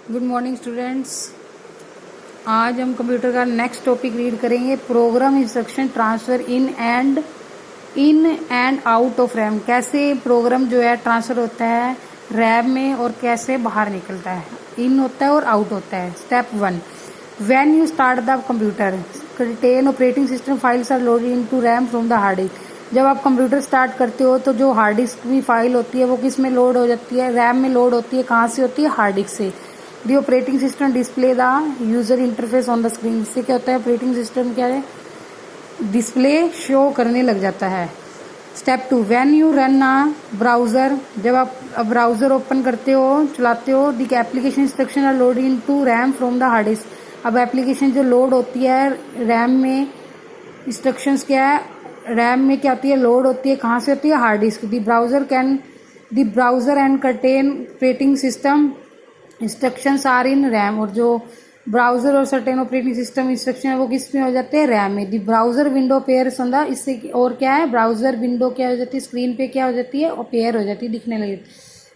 Good morning students. आज हम computer का नेक्स्ट टॉपिक रीड करेंगे, programme instruction transfer in and out of RAM. कैसे प्रोग्राम जो है ट्रांसफ़र होता है रैम में और कैसे बाहर निकलता है, इन होता है और आउट होता है। Step 1, when you start the computer contain operating system files are loaded into RAM from the hard disk. जब आप कंप्यूटर स्टार्ट करते हो तो जो हार्ड डिस्क की फाइल होती है वो किस में लोड हो जाती है, रैम में लोड होती है। कहाँ से होती है? हार्ड डिस्क से। The operating system display the user interface on the screen. इससे क्या होता है, ऑपरेटिंग सिस्टम क्या है, डिस्प्ले शो करने लग जाता है। Step 2, when you run a browser, जब आप ब्राउजर ओपन करते हो चलाते हो, the application instruction are load into RAM from the hard disk. अब एप्लीकेशन जो लोड होती है रैम में, इंस्ट्रक्शंस क्या है, रैम में क्या होती है, लोड होती है। कहाँ से होती है? Hard disk. The browser and contain operating system instructions are in RAM. और जो ब्राउजर और सर्टेन ऑपरेटिंग सिस्टम इंस्ट्रक्शन है वो किस में हो जाते हैं? रैम में। दी browser window pairs on the, इससे और क्या है, ब्राउजर विंडो क्या हो जाती है, स्क्रीन पे क्या हो जाती है, और पेयर हो जाती है, दिखने लगी।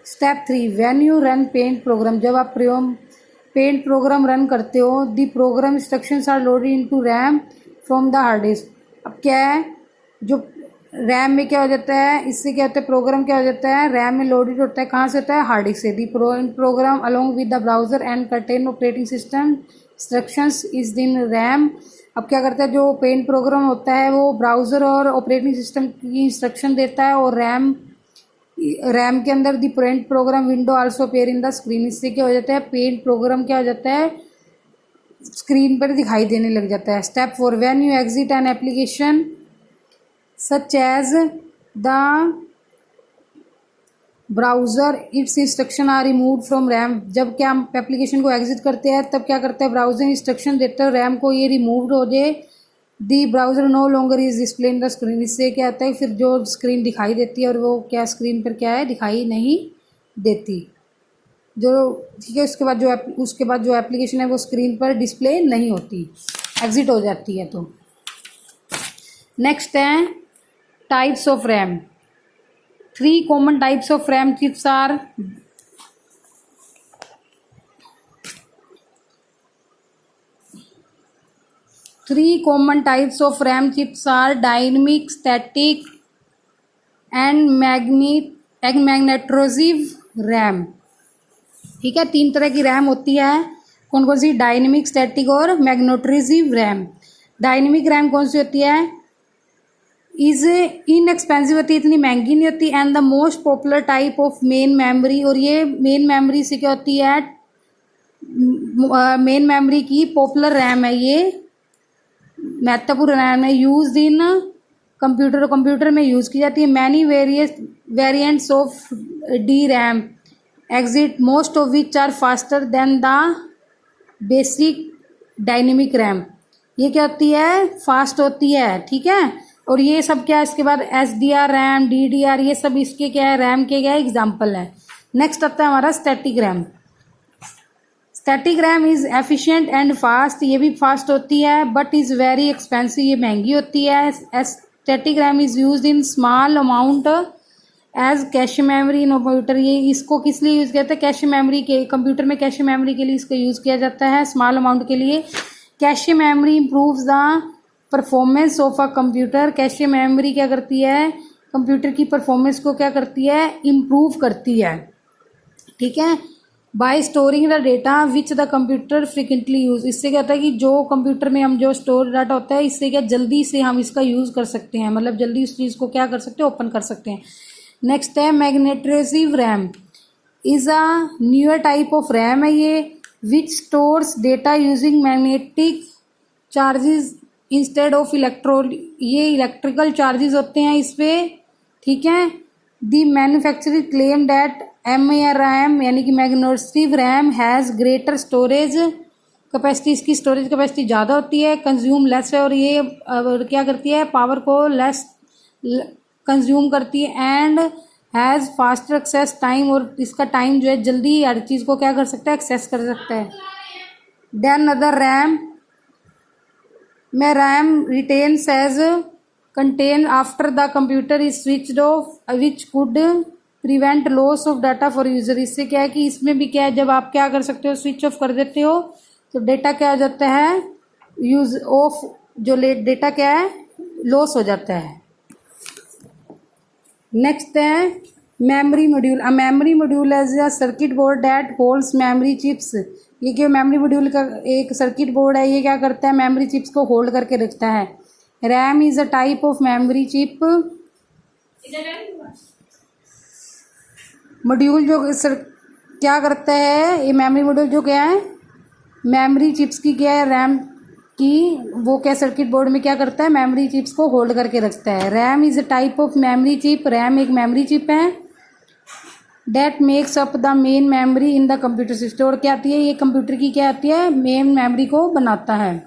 Step 3, when you run paint program, जब आप पेंट प्रोग्राम रन करते हो, the program instructions are loaded into RAM from the hard disk. अब क्या है, जो रैम में क्या हो जाता है, इससे क्या होता है, प्रोग्राम क्या हो जाता है, रैम में लोडेड होता है। कहाँ से होता है? हार्ड डिस्क से। The program along with the browser and contain operating system instructions is in RAM. अब क्या करता है, जो पेंट प्रोग्राम होता है वो ब्राउजर और ऑपरेटिंग सिस्टम की इंस्ट्रक्शन देता है, और रैम के अंदर the paint program window also appear in the screen. इससे क्या हो जाता है, पेंट प्रोग्राम क्या हो जाता है, स्क्रीन पर दिखाई देने लग जाता है। Step 4, when you exit an application such as the browser its instruction are removed from RAM। जब क्या हम एप्लीकेशन को एग्जिट करते हैं तब क्या करता है, ब्राउजर इंस्ट्रक्शन देता है रैम को ये रिमूव्ड हो जाए। The browser no longer is display in the screen. इससे क्या होता है, फिर जो स्क्रीन दिखाई देती है और वो क्या स्क्रीन पर क्या है, दिखाई नहीं देती जो, ठीक है। उसके बाद जो एप्लीकेशन है वो स्क्रीन पर डिस्प्ले नहीं होती, एग्जिट हो जाती है। तो नेक्स्ट है types of RAM। 3 common types of RAM chips are dynamic, static and magnetosive RAM। ठीक है, 3 तरह की रैम होती है। कौन कौन सी? डायनेमिक, स्टैटिक और मैग्नेटोसिव रैम। डायनेमिक रैम कौन सी होती है? इज इनएक्सपेंसिव होती है, इतनी महंगी नहीं होती। And the most popular type of main memory, और ये मेन मेमोरी से क्या होती है, मेन मेमोरी की पॉपुलर रैम है, ये महत्वपूर्ण रैम है। यूज इन कंप्यूटर में यूज़ की जाती है। Many variants of D RAM exist, most of which are faster than the basic dynamic RAM. ये क्या होती है, फास्ट होती है, ठीक है। और ये सब क्या है, इसके बाद SDR रैम, DDR, ये सब इसके क्या है, रैम के क्या एग्जाम्पल है। नेक्स्ट आता है हमारा static RAM. Static RAM is efficient and fast, ये भी फास्ट होती है, बट इज़ वेरी एक्सपेंसिव, ये महंगी होती है। Static RAM is use in small amount as cache memory in computer. ये इसको किस लिए यूज़ किया जाता है? कैश मेमोरी के, कंप्यूटर में कैश मेमोरी के लिए इसको यूज़ किया जाता है, स्मॉल अमाउंट के लिए। Cache memory improves the performance of a computer. Cache memory क्या करती है, कंप्यूटर की परफॉर्मेंस को क्या करती है, इम्प्रूव करती है, ठीक है। Bye storing the data which the computer frequently use. इससे क्या होता है कि जो कंप्यूटर में हम जो स्टोर डाटा होता है, इससे क्या जल्दी से हम इसका यूज़ कर सकते हैं, मतलब जल्दी उस चीज़ को क्या कर सकते हैं, ओपन कर सकते हैं। नेक्स्ट है magnetoresistive RAM, is a newer type of RAM है ये, which stores data using magnetic charges instead of ये इलेक्ट्रिकल चार्जेस होते हैं इस पे, ठीक है। The manufacturer claim that MRAM यानी कि magnetoresistive RAM has greater storage capacity, इसकी स्टोरेज कैपेसिटी ज़्यादा होती है, कंज्यूम लेस है, और ये क्या करती है, पावर को लेस कंज्यूम करती है। And has faster access time, और इसका टाइम जो है जल्दी हर चीज़ को क्या कर सकता है, एक्सेस कर सकता है। देन अदर रैम में RAM retains as contained after the computer is switched off, which could prevent loss of data for user. इससे क्या है कि इसमें भी क्या है, जब आप क्या कर सकते हो, स्विच ऑफ कर देते हो तो डेटा क्या हो जाता है, यूज ऑफ जो डेटा क्या है, लॉस हो जाता है। नेक्स्ट है memory module. A memory module as a circuit board that holds memory chips. ये क्या मेमोरी मॉड्यूल का एक सर्किट बोर्ड है, ये क्या करता है, मेमोरी चिप्स को होल्ड करके रखता है। RAM is a type of memory chip. Module जो क्या करता है, ये मेमोरी मॉड्यूल जो क्या है, मेमोरी चिप्स की क्या है, रैम की, वो क्या सर्किट बोर्ड में क्या करता है, मेमोरी चिप्स को होल्ड करके रखता है। RAM is a type of memory chip. RAM एक मेमोरी चिप है। That makes up the main memory in the computer system. और क्या आती है, ये कंप्यूटर की क्या आती है, मेन मेमोरी को बनाता है।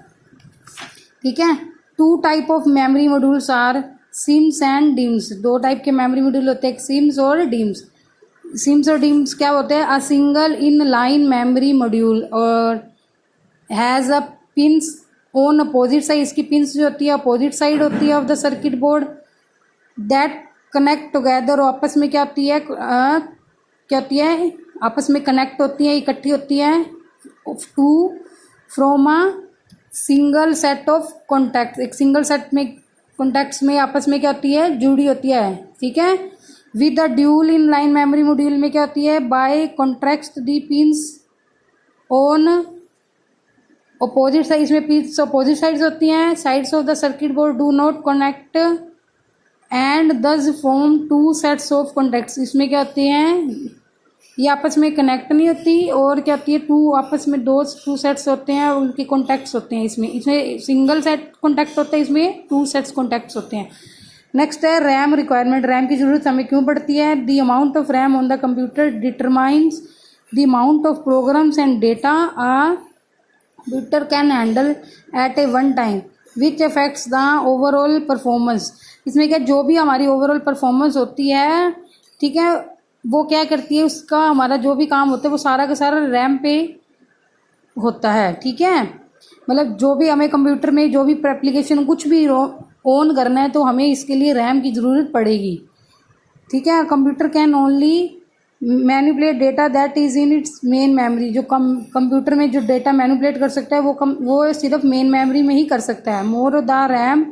ठीक है। Two type of memory modules are SIMMs and DIMMs. दो टाइप के मेमोरी मॉड्यूल होते हैं, सिम्स और डिम्स। सिम्स और डिम्स क्या होते हैं, a single in line memory module और has a pins on opposite side. इसकी पिंस जो होती है अपोजिट साइड होती है of the circuit board. That connect together. और आपस में क्या होती है, क्या होती है, आपस में कनेक्ट होती है, इकट्ठी होती है। To from a single set of contact. एक सिंगल सेट में कॉन्टैक्ट्स में आपस में क्या होती है, जुड़ी होती है। ठीक है। With the dual in line memory module में क्या होती है, by contract the pins on opposite side. इसमें पिंस अपोजिट साइड्स होती हैं। Sides of the circuit board do not connect and thus form two sets of contacts. इसमें क्या होती हैं, ये आपस में कनेक्ट नहीं होती, और क्या होती है, टू आपस में टू सेट्स होते हैं, उनके कॉन्टैक्ट्स होते हैं। इसमें सिंगल सेट कॉन्टैक्ट होता है, इसमें टू सेट्स कॉन्टैक्ट्स होते हैं। नेक्स्ट है रैम रिक्वायरमेंट। रैम की जरूरत हमें क्यों पड़ती है, the amount of RAM on the computer determines the amount of programs and data a computer can handle at a one time which affects the overall performance. इसमें क्या, जो भी हमारी ओवरऑल परफॉर्मेंस होती है, ठीक है, वो क्या करती है, उसका हमारा जो भी काम होता है वो सारा का सारा रैम पे होता है। ठीक है। मतलब जो भी हमें कंप्यूटर में जो भी एप्लीकेशन कुछ भी ऑन करना है तो हमें इसके लिए रैम की ज़रूरत पड़ेगी। ठीक है। Computer can only manipulate data that is in its main memory. जो कंप्यूटर में जो डेटा मैनिपुलेट कर सकता है वो सिर्फ मेन मेमोरी में ही कर सकता है। More the RAM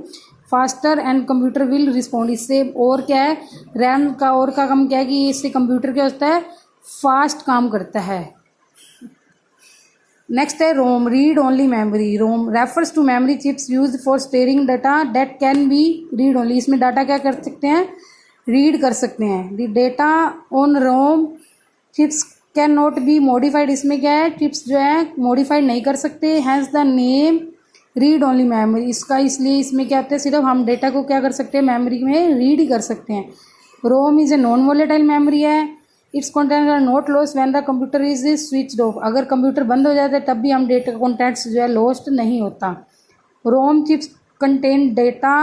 faster and computer will respond. इससे और क्या है, रैम का और का काम क्या है कि इससे कंप्यूटर क्या होता है, फास्ट काम करता है। नेक्स्ट है ROM, read only memory. ROM refers to memory chips used for storing data that can be read only. इसमें डाटा क्या कर सकते हैं, रीड कर सकते हैं। The data on ROM chips can not be modified. इसमें क्या है, चिप्स जो है मॉडिफाइड नहीं कर सकते। Has the name read only memory. इसका इसलिए इसमें क्या होता है, सिर्फ हम डेटा को क्या कर सकते हैं, मेमोरी में रीड ही कर सकते हैं। ROM is a non volatile memory है। Its contents are not lost when the computer is switched off. अगर कंप्यूटर बंद हो जाता है तब भी हम डेटा कंटेंट्स जो है लॉस्ट नहीं होता। ROM chips contain data,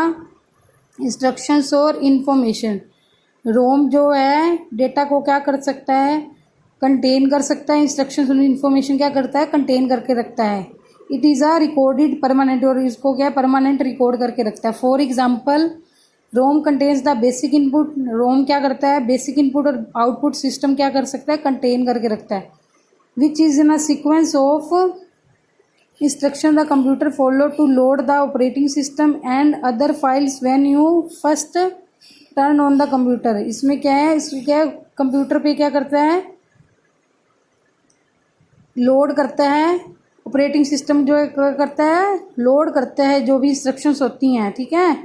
instructions और इंफॉर्मेशन। रोम जो है डेटा को क्या कर सकता है, कंटेन कर सकता है। इंस्ट्रक्शंस और इंफॉर्मेशन क्या करता है, कंटेन करके रखता है। It is a recorded permanent. और इसको क्या परमानेंट रिकॉर्ड करके रखता है। For example ROM contains the basic input. ROM क्या करता है, बेसिक इनपुट और आउटपुट सिस्टम क्या कर सकता है, कंटेन करके रखता है। Which is in a sequence of instruction the computer follow to load the operating system and other files when you first turn on the computer. इसमें क्या है, इसमें क्या कंप्यूटर पे क्या करता है, लोड करता है। ऑपरेटिंग सिस्टम जो करता है, लोड करता है जो भी इंस्ट्रक्शंस होती हैं। ठीक है।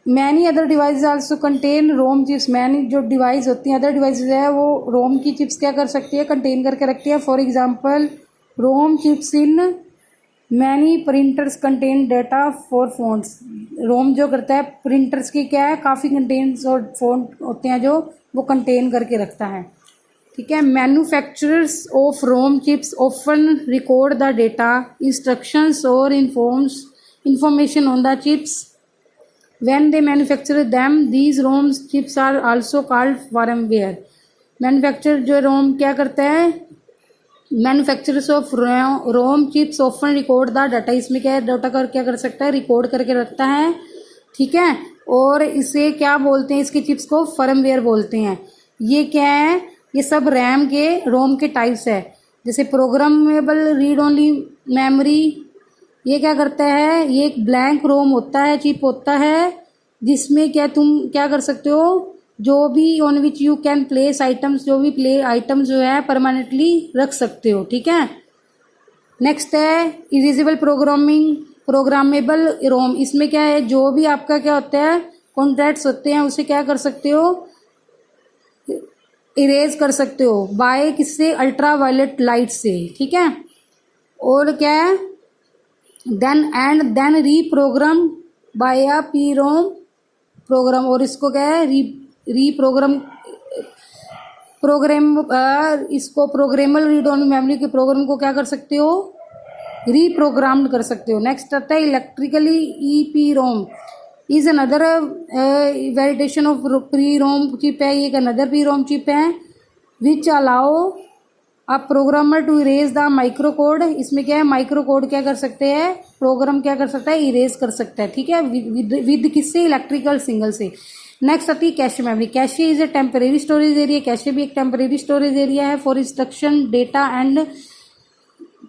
Many other device also contain ROM chips. Many जो डिवाइस होती हैं, अदर डिवाइसेज है, वो रोम की चिप्स क्या कर सकती है, कंटेन करके रखती है। For example ROM chips in many printers contain data for fonts. ROM जो करता है प्रिंटर्स की क्या है, काफ़ी कंटेन्स और फोन होते हैं जो वो कंटेन करके रखता है। ठीक है। Manufacturers of ROM chips often record the data, instructions और information on the chips when they manufacture them. These ROM chips are also called firmware. Manufacture जो रोम क्या करता है, manufacturers of ROM chips often record the data. इसमें क्या है, data कर क्या कर सकता है, रिकॉर्ड करके रखता है। ठीक है। और इसे क्या बोलते हैं, इसके चिप्स को फर्मवेयर बोलते हैं। ये क्या है, ये सब रैम के रोम के टाइप्स है। जैसे प्रोग्रामेबल रीड ओनली मेमोरी, ये क्या करता है, ये एक ब्लैंक रोम होता है, चिप होता है, जिसमें क्या तुम क्या कर सकते हो, जो भी on which you can place items, जो भी प्ले आइटम्स जो है परमानेंटली रख सकते हो, ठीक है। नेक्स्ट है इरेजेबल प्रोग्रामेबल रोम। इसमें क्या है, जो भी आपका क्या होता है कॉन्ट्रैक्ट्स होते हैं उसे क्या कर सकते हो, इरेज कर सकते हो बाय किससे, अल्ट्रा वायलेट लाइट से, ठीक है। और क्या है, देन रीप्रोग्राम बाय अ पी रोम प्रोग्राम, और इसको क्या है रीप्रोग्राम इसको प्रोग्रामेबल रीड ओनली मेमोरी के प्रोग्राम को क्या कर सकते हो, रीप्रोग्राम्ड कर सकते हो। नेक्स्ट आता है electrically EP ROM is another variation of pre ROM chip है, ये एक अनदर पी रोम चिप है which allow a programmer to erase the micro code. इसमें क्या है, माइक्रो कोड क्या कर सकते हैं, प्रोग्राम क्या कर सकता है, इरेज कर सकता है, ठीक है, विद किससे, इलेक्ट्रिकल सिग्नल से। नेक्स्ट आती है cache memory. Cache is a temporary storage area, cache भी एक टेम्परेरी स्टोरेज एरिया है फॉर इंस्ट्रक्शन डेटा एंड,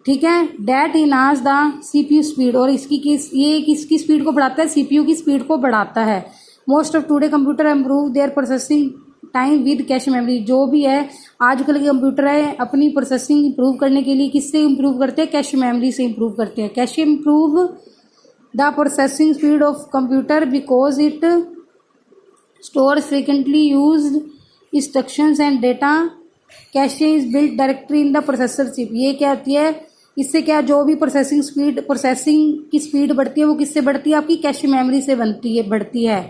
ठीक है, that enhance the CPU speed, और ये किसकी स्पीड को बढ़ाता है, सीपीयू की स्पीड को बढ़ाता है। Most of today computer improve their processing time with cache memory. जो भी है आजकल के कंप्यूटर है अपनी प्रोसेसिंग इंप्रूव करने के लिए किससे इंप्रूव करते हैं, कैश मेमोरी से इंप्रूव करते हैं। Cash improve the processing speed of computer because it store frequently used instructions and data. Cache is built directly in the processor chip. ये क्या होती है, इससे क्या, जो भी प्रोसेसिंग की स्पीड बढ़ती है वो किससे बढ़ती है, आपकी कैश मेमोरी से बढ़ती है,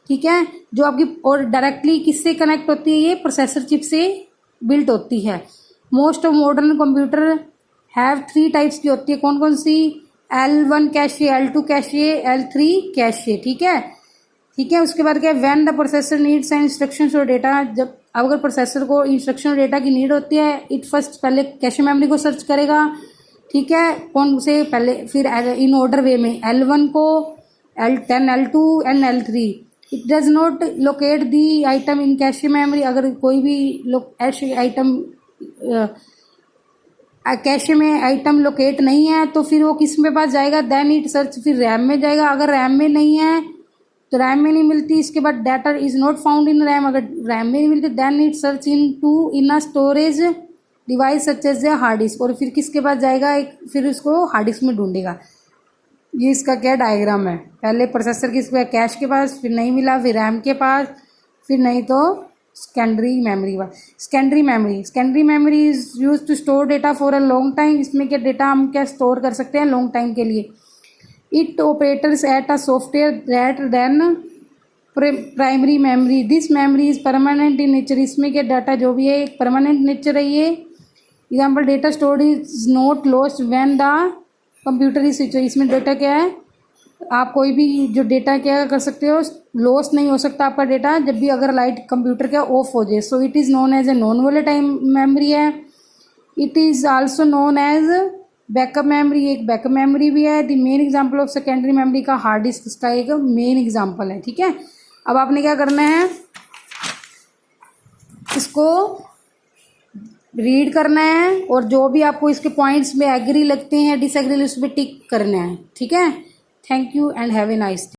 ठीक है, जो आपकी, और डायरेक्टली किससे कनेक्ट होती है, ये प्रोसेसर चिप से बिल्ट होती है। Most of modern computer have 3 types की होती है, कौन कौन सी, L1 cache, L2 cache, L3 cache, ठीक है, ठीक है। उसके बाद क्या, when the processor needs and instructions और डेटा, जब अगर प्रोसेसर को इंस्ट्रक्शन और डेटा की नीड होती है, इट फर्स्ट पहले कैशे मेमोरी को सर्च करेगा, ठीक है, कौन से पहले, फिर इन ऑर्डर वे में L1 को, L10, L2 and L3। It does not locate the item in cache memory. अगर कोई भी आइटम कैशे में आइटम लोकेट नहीं है तो फिर वो किस में पास जाएगा, देन इट सर्च, फिर रैम में जाएगा। अगर रैम में नहीं है तो रैम में नहीं मिलती, इसके बाद data is not found in RAM, अगर रैम में नहीं मिलती then it search in a storage device such as a hard disk, और फिर किसके पास जाएगा, फिर उसको हार्ड डिस्क में ढूंढेगा। ये इसका क्या डायग्राम है, पहले प्रोसेसर किसके, कैश के पास, फिर नहीं मिला, फिर रैम के पास, फिर नहीं तो secondary memory is use to store data for a long time. इसमें क्या डेटा हम क्या स्टोर कर सकते हैं लॉन्ग टाइम के लिए। It operators at a software that then primary memory, this memory is permanent in nature. इसमें क्या डाटा जो भी है एक परमानेंट नेचर है ये। Example, data stored is not lost when the computer is switch. इसमें डेटा क्या है, आप कोई भी जो डेटा क्या कर सकते हो, लॉस नहीं हो सकता आपका डेटा जब भी अगर लाइट कंप्यूटर क्या ऑफ हो जाए। So it is known as a non volatile memory है। It is also known as backup memory, एक बैकअप मेमोरी भी है। The main example of secondary memory का हार्ड डिस्क इसका एक मेन एग्जांपल है, ठीक है। अब आपने क्या करना है, इसको रीड करना है और जो भी आपको इसके पॉइंट्स में एग्री लगते हैं, डिसएग्री, उस पर टिक करना है, ठीक है। Thank you and have a nice day.